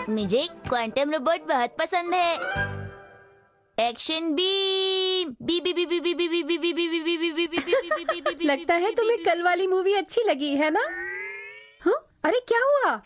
मुझे quantum robot बहुत पसंद है। Action beam. बी बी बी बी बी बी बी बी बी बी बी बी बी बी बी। लगता है तुम्हें कल वाली मूवी अच्छी लगी है ना? हाँ? अरे क्या हुआ?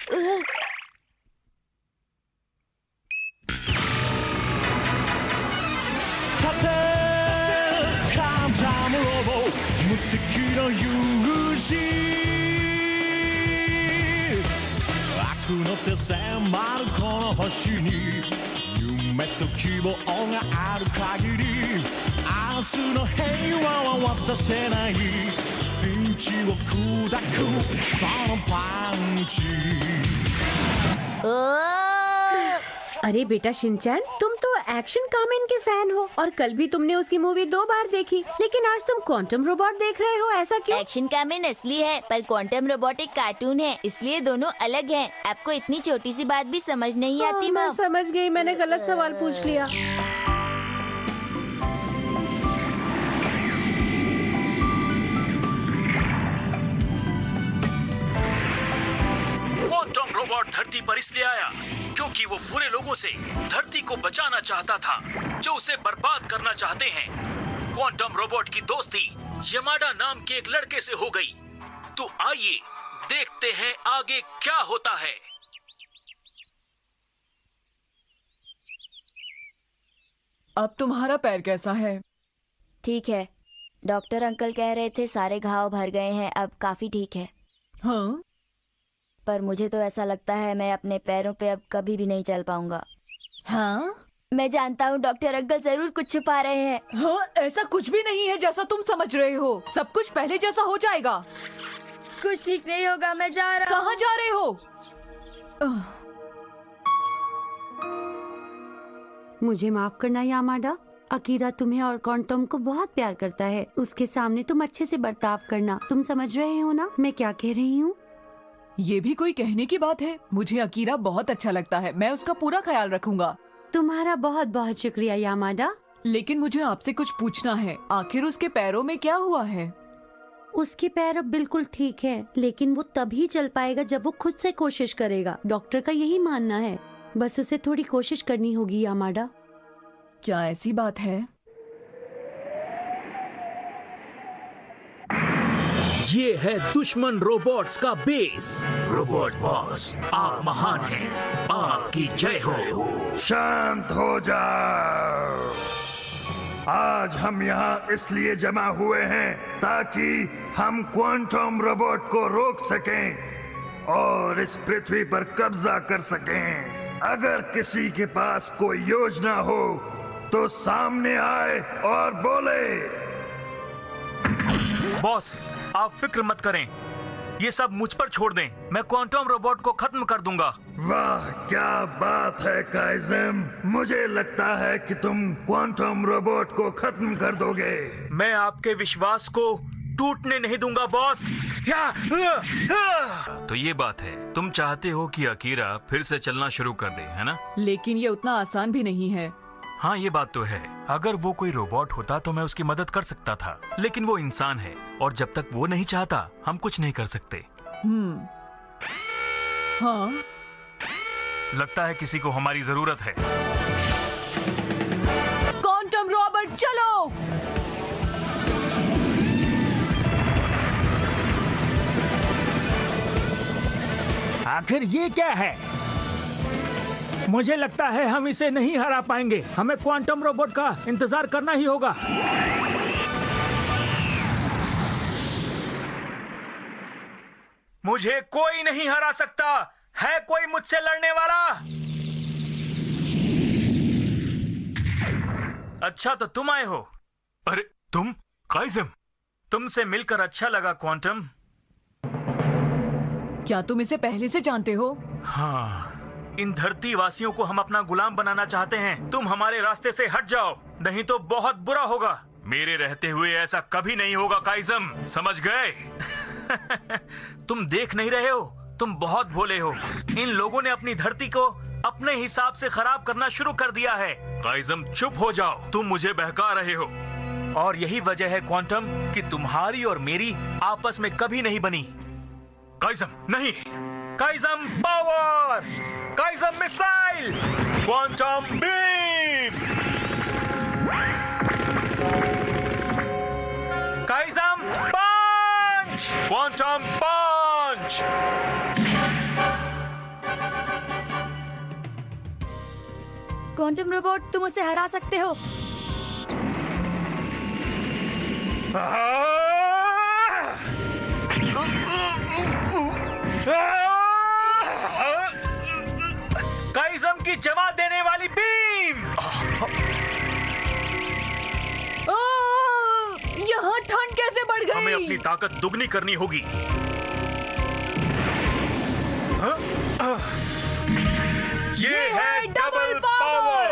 अरे बेटा शिनचैन, तुम तो एक्शन कामेन के फैन हो और कल भी तुमने उसकी मूवी 2 बार देखी, लेकिन आज तुम क्वांटम रोबोट देख रहे हो, ऐसा क्यों? एक्शन कामेन असली है पर क्वांटम रोबोट एक कार्टून है, इसलिए दोनों अलग हैं। आपको इतनी छोटी सी बात भी समझ नहीं आती? मैं समझ गई, मैंने गलत सवाल पूछ लिया। क्वांटम रोबोट धरती पर इसलिए आया क्योंकि वो बुरे लोगों से धरती को बचाना चाहता था जो उसे बर्बाद करना चाहते हैं। क्वांटम रोबोट की दोस्ती यमाडा नाम के एक लड़के से हो गई। तो आइए देखते हैं आगे क्या होता है। अब तुम्हारा पैर कैसा है? ठीक है, डॉक्टर अंकल कह रहे थे सारे घाव भर गए हैं, अब काफी ठीक है। हाँ? पर मुझे तो ऐसा लगता है मैं अपने पैरों पे अब कभी भी नहीं चल पाऊंगा। हाँ? मैं जानता हूँ डॉक्टर अंकल जरूर कुछ छुपा रहे हैं। हाँ, ऐसा कुछ भी नहीं है जैसा तुम समझ रहे हो। सब कुछ पहले जैसा हो जाएगा। कुछ ठीक नहीं होगा, मैं जा रहा हूँ। कहाँ जा रहे हो? मुझे माफ करना यामाडा, अकीरा तुम्हें और क्वांटम को बहुत प्यार करता है। उसके सामने तुम अच्छे से बर्ताव करना। तुम समझ रहे हो ना मैं क्या कह रही हूँ? ये भी कोई कहने की बात है? मुझे अकीरा बहुत अच्छा लगता है, मैं उसका पूरा ख्याल रखूंगा। तुम्हारा बहुत बहुत शुक्रिया यामाडा। लेकिन मुझे आपसे कुछ पूछना है, आखिर उसके पैरों में क्या हुआ है? उसके पैर अब बिल्कुल ठीक है, लेकिन वो तभी चल पाएगा जब वो खुद से कोशिश करेगा। डॉक्टर का यही मानना है, बस उसे थोड़ी कोशिश करनी होगी यामाडा। क्या ऐसी बात है? ये है दुश्मन रोबोट्स का बेस। रोबोट बॉस, आप महान हैं, आपकी जय हो। शांत हो जाओ। आज हम यहाँ इसलिए जमा हुए हैं ताकि हम क्वांटम रोबोट को रोक सकें और इस पृथ्वी पर कब्जा कर सकें। अगर किसी के पास कोई योजना हो तो सामने आए और बोले। बॉस, आप फिक्र मत करें, ये सब मुझ पर छोड़ दें, मैं क्वांटम रोबोट को खत्म कर दूंगा। वाह क्या बात है काइज़म, मुझे लगता है कि तुम क्वांटम रोबोट को खत्म कर दोगे। मैं आपके विश्वास को टूटने नहीं दूंगा बॉस। तो ये बात है, तुम चाहते हो कि अकीरा फिर से चलना शुरू कर दे, है ना? लेकिन ये उतना आसान भी नहीं है। हाँ, ये बात तो है। अगर वो कोई रोबोट होता तो मैं उसकी मदद कर सकता था, लेकिन वो इंसान है और जब तक वो नहीं चाहता हम कुछ नहीं कर सकते। हाँ? लगता है किसी को हमारी जरूरत है। क्वांटम रोबोट चलो। आखिर ये क्या है? मुझे लगता है हम इसे नहीं हरा पाएंगे। हमें क्वांटम रोबोट का इंतजार करना ही होगा। मुझे कोई नहीं हरा सकता। है कोई मुझसे लड़ने वाला? अच्छा तो तुम आए हो। अरे तुम काइज़म, तुमसे मिलकर अच्छा लगा क्वांटम। क्या तुम इसे पहले से जानते हो? हाँ, इन धरती वासियों को हम अपना गुलाम बनाना चाहते हैं। तुम हमारे रास्ते से हट जाओ, नहीं तो बहुत बुरा होगा। मेरे रहते हुए ऐसा कभी नहीं होगा काइज़म, समझ गए? तुम देख नहीं रहे हो, तुम बहुत भोले हो। इन लोगों ने अपनी धरती को अपने हिसाब से खराब करना शुरू कर दिया है। काइज़म चुप हो जाओ, तुम मुझे बहका रहे हो। और यही वजह है क्वांटम कि तुम्हारी और मेरी आपस में कभी नहीं बनी। काइज़म नहीं, काइज़म पावर, काइज़म मिसाइल, क्वांटम बीम, काइज़म पंच, क्वांटम पंच। क्वांटम रोबोट, तुम उसे हरा सकते हो। काइज़म की जमा देने वाली बीम। यहाँ ठंड कैसे बढ़ गई? हमें अपनी ताकत दुगनी करनी होगी। ये है डबल पावर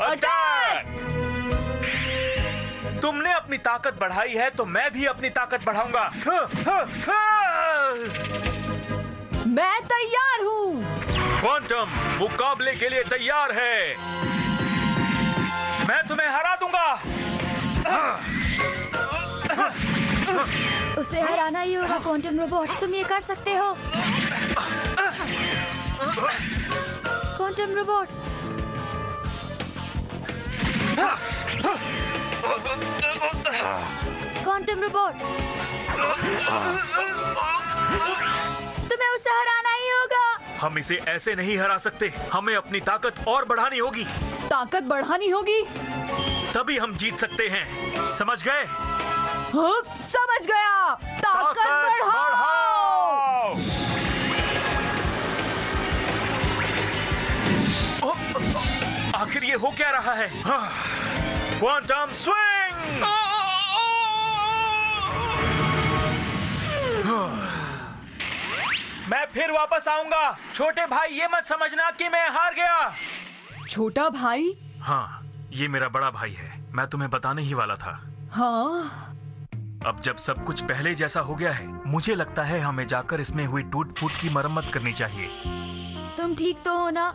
अटैक। तुमने अपनी ताकत बढ़ाई है तो मैं भी अपनी ताकत बढ़ाऊंगा। मैं तैयार हूँ। क्वांटम मुकाबले के लिए तैयार है। मैं तुम्हें हरा दूंगा। उसे हराना ही होगा क्वांटम रोबोट, तुम ये कर सकते हो। क्वांटम रोबोट, क्वांटम रोबोट, तुम्हें उसे हराना ही होगा। हम इसे ऐसे नहीं हरा सकते, हमें अपनी ताकत और बढ़ानी होगी। ताकत बढ़ानी होगी, तभी हम जीत सकते हैं, समझ गए? हाँ, समझ गया। ताकत बढ़ाओ। आखिर ये हो क्या रहा है? Quantum swing. मैं फिर वापस आऊंगा। छोटे भाई, ये मत समझना कि मैं हार गया। छोटा भाई? हाँ, ये मेरा बड़ा भाई है। मैं तुम्हें बताने ही वाला था। हाँ, अब जब सब कुछ पहले जैसा हो गया है, मुझे लगता है हमें जाकर इसमें हुई टूट फूट की मरम्मत करनी चाहिए। तुम ठीक तो हो ना?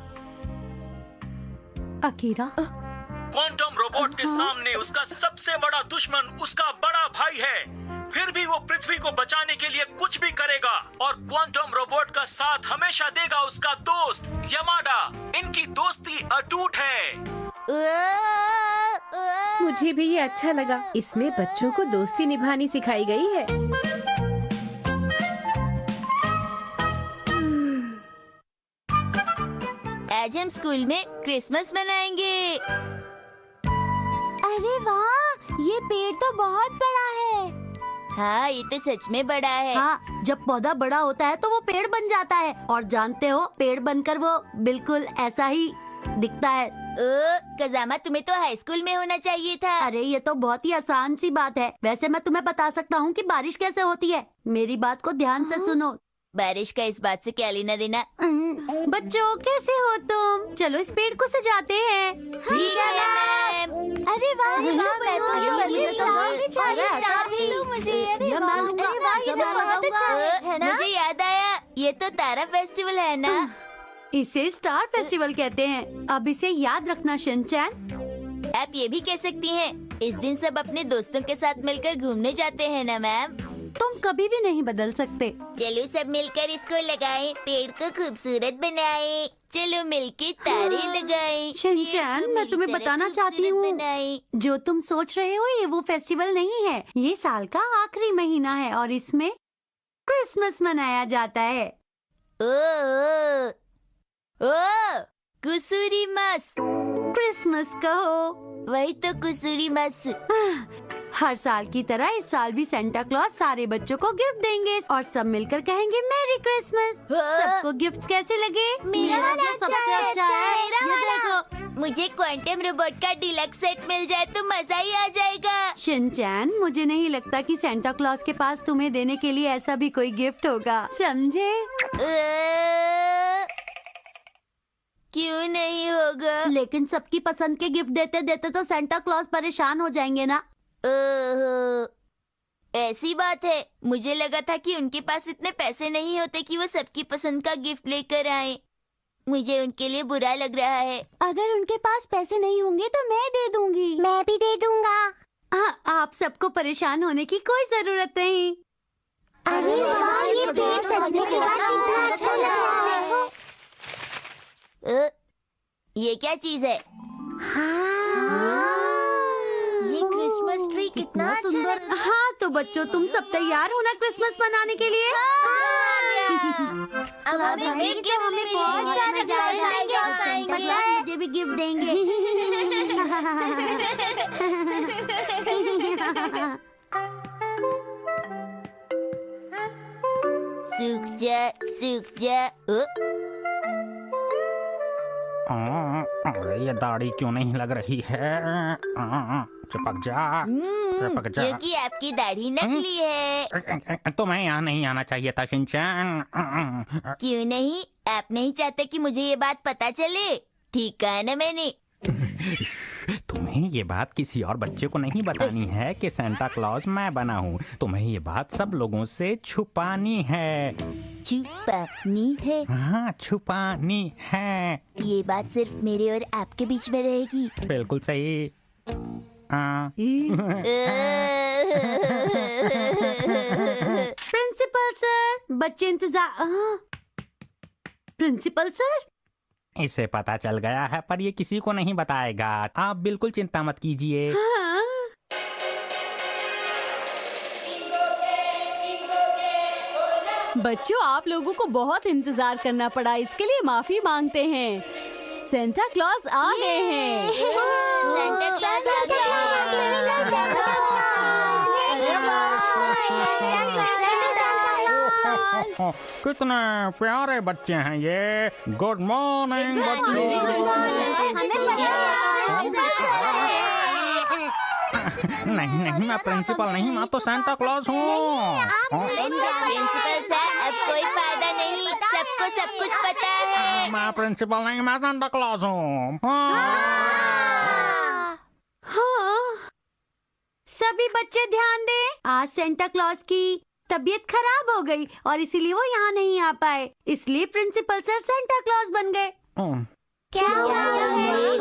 अकीरा, क्वांटम रोबोट के सामने उसका सबसे बड़ा दुश्मन उसका बड़ा भाई है। फिर भी वो पृथ्वी को बचाने के लिए कुछ भी करेगा और क्वांटम रोबोट का साथ हमेशा देगा उसका दोस्त यमाडा। इनकी दोस्ती अटूट है। मुझे भी ये अच्छा लगा। इसमें बच्चों को दोस्ती निभानी सिखाई गई है। आज हम स्कूल में क्रिसमस मनाएंगे। अरे वाह, ये पेड़ तो बहुत बड़ा है। हाँ, ये तो सच में बड़ा है। हाँ, जब पौधा बड़ा होता है तो वो पेड़ बन जाता है। और जानते हो, पेड़ बनकर वो बिल्कुल ऐसा ही दिखता है। कजामा, तुम्हें तो हाई स्कूल में होना चाहिए था। अरे ये तो बहुत ही आसान सी बात है। वैसे मैं तुम्हें बता सकता हूँ कि बारिश कैसे होती है। मेरी बात को ध्यान से सुनो। बारिश का इस बात से क्या लेना देना? बच्चों, कैसे हो तुम? चलो इस पेड़ को सजाते हैं। ठीक है मैम। अरे वाह, मुझे याद आया, ये तो तारा फेस्टिवल है ना? इसे स्टार फेस्टिवल कहते हैं। अब इसे याद रखना शिनचैन। आप ये भी कह सकती हैं, इस दिन सब अपने दोस्तों के साथ मिलकर घूमने जाते हैं ना मैम? तुम कभी भी नहीं बदल सकते। चलो सब मिलकर इसको लगाएं, पेड़ को खूबसूरत बनाएं। चलो मिलके तारे लगाएं। शिनचैन, पेड़ को मैं मेरी तुम्हें तरह बताना चाहती खूबसूरत हूँ, बनाएं। जो तुम सोच रहे हो ये वो फेस्टिवल नहीं है। ये साल का आखिरी महीना है और इसमें क्रिसमस मनाया जाता है। ओ कुसुरीमस। क्रिसमस कहो। वही तो कुसुरीमस। हर साल की तरह इस साल भी सेंटा क्लॉज सारे बच्चों को गिफ्ट देंगे और सब मिलकर कहेंगे मैरी क्रिसमस। सबको गिफ्ट्स कैसे लगे? मेरा वाला जो सबसे अच्छा है। मेरा ये वाला। देखो। मुझे क्वांटम रोबोट का डिलक्स सेट मिल जाए तो मजा ही आ जाएगा। शिनचैन, मुझे नहीं लगता कि सेंटा क्लॉज के पास तुम्हें देने के लिए ऐसा भी कोई गिफ्ट होगा, समझे? क्यों नहीं होगा? लेकिन सबकी पसंद के गिफ्ट देते देते तो सेंटा क्लॉज परेशान हो जाएंगे ना। ओहो, ऐसी बात है। मुझे लगा था कि उनके पास इतने पैसे नहीं होते कि वो सबकी पसंद का गिफ्ट लेकर आए। मुझे उनके लिए बुरा लग रहा है। अगर उनके पास पैसे नहीं होंगे तो मैं दे दूंगी। मैं भी दे दूंगा। आप सबको परेशान होने की कोई जरूरत नहीं। अरे वाह, ये पेड़ सजने के बाद कितना अच्छा लग रहा है। ये क्या चीज है? ये क्रिसमस ट्री कितना सुंदर। हाँ तो बच्चों, तुम सब तैयार हो ना क्रिसमस मनाने के लिए? अब हमें बहुत सारे मुझे भी गिफ्ट देंगे। सूख जा। अरे ये दाढ़ी क्यों नहीं लग रही है? चिपक जा। क्योंकि आपकी दाढ़ी नकली है। तुम्हें यहाँ नहीं आना चाहिए था शिनचैन। क्यों नहीं? आप नहीं चाहते कि मुझे ये बात पता चले? ठीक कहा ना मैंने? तुम्हें ये बात किसी और बच्चे को नहीं बतानी है कि सेंटा क्लॉज मैं बना हूँ। तुम्हें ये बात सब लोगों से छुपानी है। छुपानी है? हाँ, छुपानी है। ये बात सिर्फ मेरे और आपके बीच में रहेगी। बिल्कुल सही। प्रिंसिपल सर, बच्चे इंतजार। प्रिंसिपल सर, इसे पता चल गया है पर ये किसी को नहीं बताएगा। आप बिल्कुल चिंता मत कीजिए। हाँ। बच्चों, आप लोगों को बहुत इंतजार करना पड़ा, इसके लिए माफी मांगते हैं। सेंटा क्लॉज आ गए हैं। सेंटा क्लॉज आ कितने प्यारे बच्चे हैं ये। गुड मॉर्निंग बच्चों। नहीं नहीं, मैं प्रिंसिपल नहीं, मैं तो सेंटा क्लॉज हूँ। प्रिंसिपल सर, अब कोई फायदा नहीं, सबको सब कुछ पता है। मैं प्रिंसिपल नहीं, मैं सेंटा क्लॉज हूँ। हाँ, सभी बच्चे ध्यान दें। आज सेंटा क्लॉज की तबीयत खराब हो गई और इसीलिए वो यहाँ नहीं आ पाए। इसलिए प्रिंसिपल सर सेंटा क्लॉज बन गए। क्या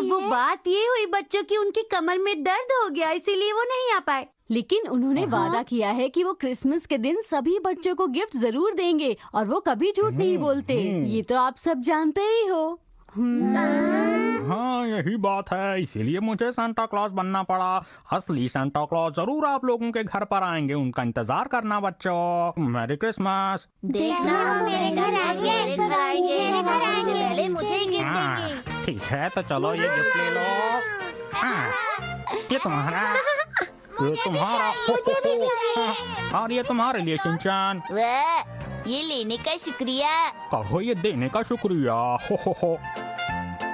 वो बात ये हुई बच्चों की उनकी कमर में दर्द हो गया, इसीलिए वो नहीं आ पाए। लेकिन उन्होंने वादा किया है कि वो क्रिसमस के दिन सभी बच्चों को गिफ्ट जरूर देंगे और वो कभी झूठ नहीं बोलते। ये तो आप सब जानते ही हो। हाँ, यही बात है, इसीलिए मुझे सेंटा क्लॉज बनना पड़ा। असली सेंटा क्लॉज जरूर आप लोगों के घर पर आएंगे, उनका इंतजार करना बच्चों। Merry Christmas. देखना, मेरे घर आएंगे, पहले मुझे गिफ्ट देंगे। ठीक है, तो चलो ये गिफ्ट ले लो। ये तुम्हारा, ये तुम्हारा, और ये तुम्हारे लिए शिनचैन। वाह, ये लेने का शुक्रिया। कहो ये देने का शुक्रिया। हो।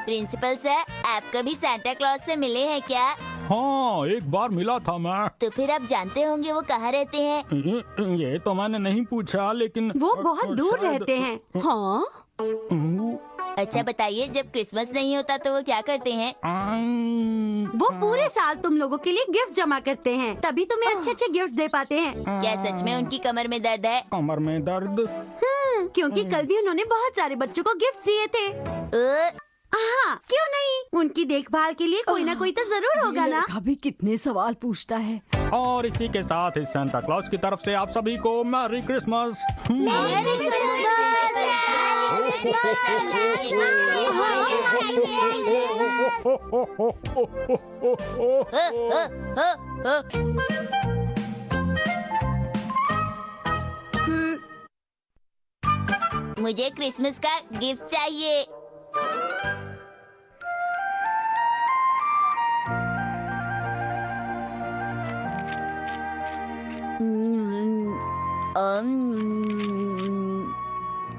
प्रिंसिपल सर, आप कभी सेंटा क्लॉज से मिले हैं क्या? हाँ, एक बार मिला था मैं। तो फिर आप जानते होंगे वो कहाँ रहते हैं? ये तो मैंने नहीं पूछा, लेकिन वो बहुत दूर शायद- रहते हैं। हाँ, अच्छा बताइए, जब क्रिसमस नहीं होता तो वो क्या करते हैं? वो पूरे साल तुम लोगों के लिए गिफ्ट जमा करते हैं, तभी तुम्हें अच्छे अच्छे गिफ्ट दे पाते हैं। क्या सच में उनकी कमर में दर्द है? कमर में दर्द। क्योंकि कल भी उन्होंने बहुत सारे बच्चों को गिफ्ट दिए थे। हाँ, क्यों नहीं, उनकी देखभाल के लिए कोई ना कोई तो जरूर होगा ना। लड़का भी कितने सवाल पूछता है। और इसी के साथ इस सेंटा क्लॉज की तरफ से आप सभी को मैरी क्रिसमस। मुझे क्रिसमस का गिफ्ट चाहिए।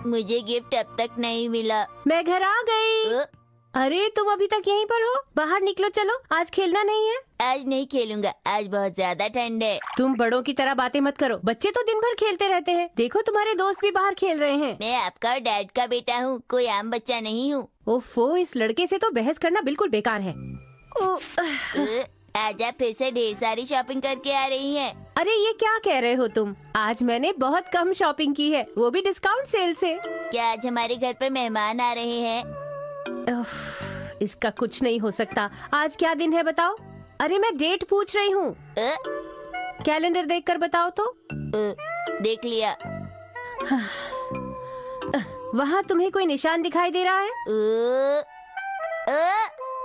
मुझे गिफ्ट अब तक नहीं मिला। मैं घर आ गई। अरे तुम अभी तक यहीं पर हो? बाहर निकलो, चलो, आज खेलना नहीं है। आज नहीं खेलूंगा, आज बहुत ज्यादा ठंड है। तुम बड़ों की तरह बातें मत करो, बच्चे तो दिन भर खेलते रहते हैं। देखो तुम्हारे दोस्त भी बाहर खेल रहे हैं। मैं आपका और डैड का बेटा हूँ, कोई आम बच्चा नहीं हूँ। ओफो, इस लड़के से तो बहस करना बिल्कुल बेकार है। आज आप फिर से ढेर सारी शॉपिंग करके आ रही हैं। अरे ये क्या कह रहे हो तुम? आज मैंने बहुत कम शॉपिंग की है, वो भी डिस्काउंट सेल से। क्या आज हमारे घर पर मेहमान आ रहे हैं? इसका कुछ नहीं हो सकता। आज क्या दिन है बताओ? अरे मैं डेट पूछ रही हूँ। कैलेंडर देखकर बताओ तो। देख लिया। वहाँ तुम्हें कोई निशान दिखाई दे रहा है?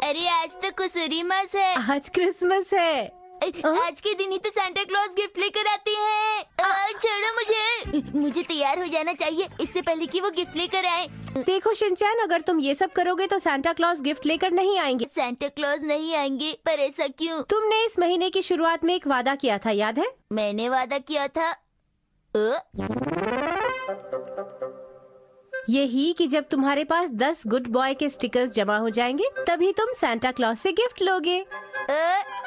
अरे आज तो कुसूरी मास है। आज क्रिसमस है। आज के दिन ही तो सांता क्लॉज गिफ्ट लेकर आते हैं। छोड़ो मुझे तैयार हो जाना चाहिए इससे पहले कि वो गिफ्ट लेकर आए। देखो शिनचैन, अगर तुम ये सब करोगे तो सांता क्लॉज गिफ्ट लेकर नहीं आएंगे। सांता क्लॉज नहीं आएंगे, पर ऐसा क्यों? तुमने इस महीने की शुरुआत में एक वादा किया था, याद है? मैंने वादा किया था यही कि जब तुम्हारे पास 10 गुड बॉय के स्टिकर्स जमा हो जाएंगे तभी तुम सांता क्लॉज से गिफ्ट लोगे।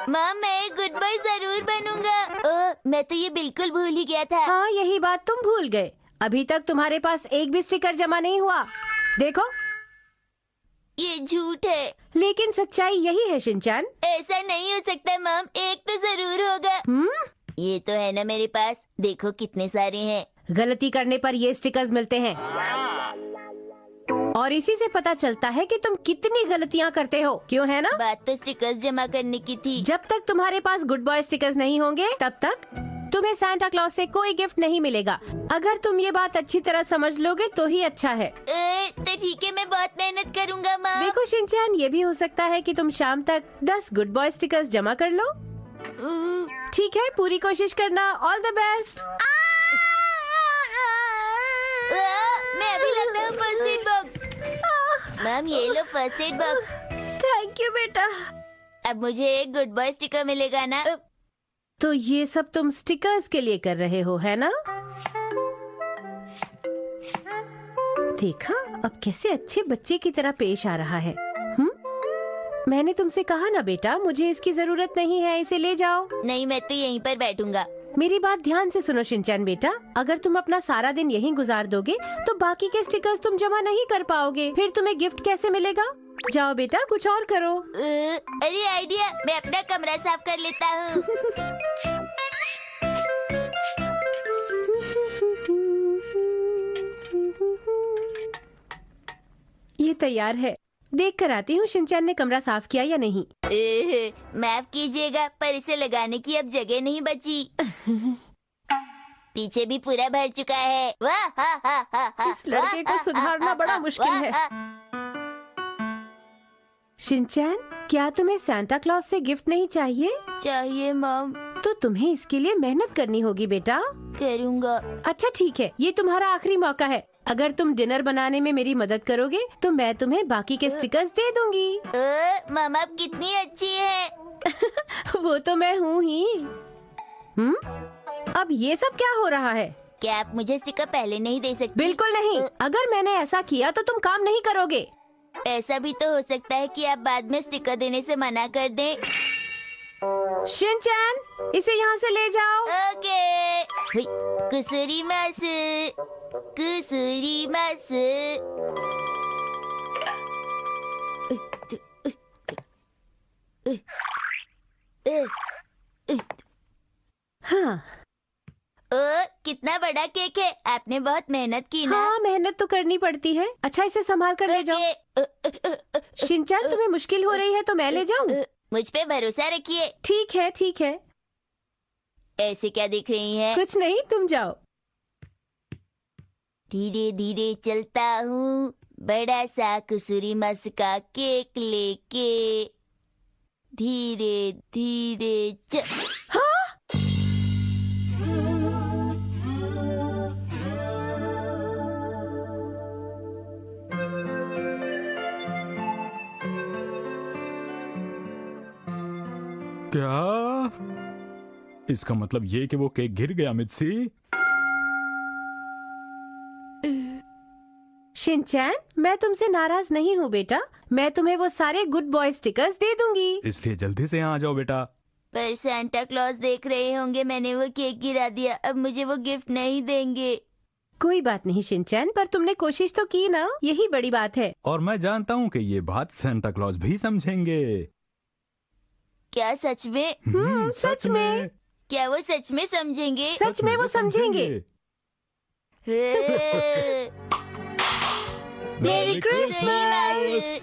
माँ, मैं गुड बॉय जरूर बनूंगा। मैं तो ये बिल्कुल भूल ही गया था। हाँ, यही बात तुम भूल गए। अभी तक तुम्हारे पास एक भी स्टिकर जमा नहीं हुआ। देखो, ये झूठ है। लेकिन सच्चाई यही है शिनचैन। ऐसा नहीं हो सकता मॉम, एक तो जरूर होगा। ये तो है ना मेरे पास, देखो कितने सारे हैं। गलती करने पर ये स्टिकर्स मिलते हैं और इसी से पता चलता है कि तुम कितनी गलतियाँ करते हो, क्यों है ना? बात तो स्टिकर्स जमा करने की थी। जब तक तुम्हारे पास गुड बॉय स्टिकर्स नहीं होंगे तब तक तुम्हें सांता क्लॉज से कोई गिफ्ट नहीं मिलेगा। अगर तुम ये बात अच्छी तरह समझ लोगे तो ही अच्छा है। तो ठीक है, मैं बहुत मेहनत करूंगा माँ। देखो शिनचैन, ये भी हो सकता है कि तुम शाम तक 10 गुड बॉय स्टिकर्स जमा कर लो। ठीक है, पूरी कोशिश करना। All the best. मैं अभी लाता हूँ फर्स्ट एड बॉक्स। मैम, ये लो first aid box. Thank you बेटा। अब मुझे एक गुड बॉय स्टिकर मिलेगा ना? तो ये सब तुम स्टिकर्स के लिए कर रहे हो, है ना? देखा, अब कैसे अच्छे बच्चे की तरह पेश आ रहा है। मैंने तुमसे कहा ना बेटा, मुझे इसकी जरूरत नहीं है, इसे ले जाओ। नहीं, मैं तो यहीं पर बैठूंगा। मेरी बात ध्यान से सुनो शिनचैन बेटा, अगर तुम अपना सारा दिन यहीं गुजार दोगे तो बाकी के स्टिकर्स तुम जमा नहीं कर पाओगे। फिर तुम्हें गिफ्ट कैसे मिलेगा? जाओ बेटा, कुछ और करो। अरे आइडिया, मैं अपना कमरा साफ कर लेता हूँ। ये तैयार है, देख कर आती हूँ शिनचैन ने कमरा साफ किया या नहीं। माफ कीजिएगा, पर इसे लगाने की अब जगह नहीं बची। पीछे भी पूरा भर चुका है। वाह, हा, हा, हा, हा, इस लड़के को सुधारना बड़ा मुश्किल है। शिनचैन, क्या तुम्हें सांता क्लॉज से गिफ्ट नहीं चाहिए? चाहिए मॉम। तो तुम्हें इसके लिए मेहनत करनी होगी बेटा। करूँगा। अच्छा ठीक है, ये तुम्हारा आखिरी मौका है। अगर तुम डिनर बनाने में मेरी मदद करोगे तो मैं तुम्हें बाकी के स्टिकर्स दे दूंगी। मामा, आप कितनी अच्छी है। वो तो मैं हूँ ही। अब ये सब क्या हो रहा है? क्या आप मुझे स्टिकर पहले नहीं दे सकते? बिल्कुल नहीं। अगर मैंने ऐसा किया तो तुम काम नहीं करोगे। ऐसा भी तो हो सकता है कि आप बाद में स्टिकर देने से मना कर दें। शिनचैन, इसे यहाँ से ले जाओ। ओके। कुसूरी मास, कुसूरी मास। हाँ, कितना बड़ा केक है। आपने बहुत मेहनत की ना? हाँ, मेहनत तो करनी पड़ती है। अच्छा, इसे संभाल कर ले जाओ। शिनचैन, तुम्हें मुश्किल हो रही है तो मैं ले जाऊँ? मुझ पे भरोसा रखिए। ठीक है, ठीक है। ऐसे क्या दिख रही हैं? कुछ नहीं, तुम जाओ। धीरे धीरे चलता हूँ, बड़ा सा कुसूरी मास का केक लेके। धीरे धीरे हाँ? क्या? इसका मतलब ये कि वो केक गिर गया मित्सी? शिनचैन, मैं तुमसे नाराज नहीं हूँ बेटा। मैं तुम्हें वो सारे गुड बॉय स्टिकर्स दे दूंगी। इसलिए जल्दी से यहाँ आ जाओ बेटा। पर सांता क्लॉज देख रहे होंगे मैंने वो केक गिरा दिया, अब मुझे वो गिफ्ट नहीं देंगे। कोई बात नहीं शिनचैन, पर तुमने कोशिश तो की ना, यही बड़ी बात है। और मैं जानता हूँ कि ये बात सांता क्लॉज भी समझेंगे। क्या सच में? सच में। क्या वो सच में समझेंगे? सच में वो समझेंगे। Merry Christmas.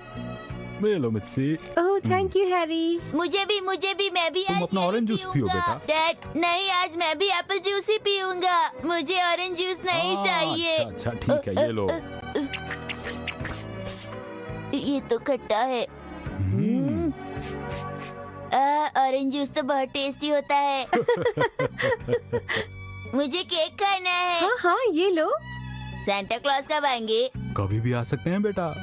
लो Mitsy. Oh, thank you Harry. मुझे भी, मैं भी। तुम आज अपना यही ऑरेंज जूस पियो पीऊंगा। बेटा। डैड, नहीं, आज मैं भी एप्पल जूस ही पीऊंगा। मुझे ऑरेंज जूस नहीं चाहिए। अच्छा ठीक है, ये लो। ये तो खट्टा है। ऑरेंज जूस तो बहुत टेस्टी होता है। मुझे केक खाना है। हाँ हाँ, ये लो। सांता क्लॉज कब आएंगे? कभी भी आ सकते हैं बेटा।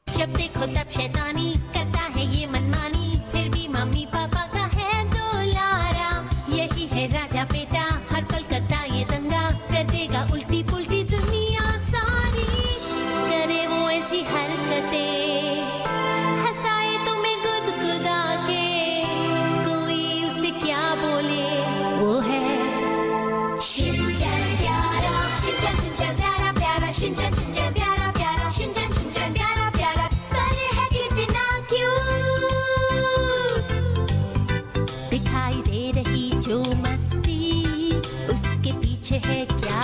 जब देखो तब शैतानी करता है ये मनमानी, फिर भी मम्मी पापा का है दुलारा। यही है राजा बेटा, हर पल करता ये दंगा, कर देगा उल्टी पुल्टी दुनिया सारी। करे वो ऐसी हरकतें, हंसाए तुम्हें गुदगुदा के, कोई उसे क्या बोले, वो है शिनचैन प्यारा। शिनचैन शिनचैन प्यारा प्यारा, शिनचैन शिनचैन प्यारा प्यारा, शिनचैन शिनचैन प्यारा प्यारा। पर है कितना क्यूट, दिखाई दे रही जो मस्ती, उसके पीछे है क्या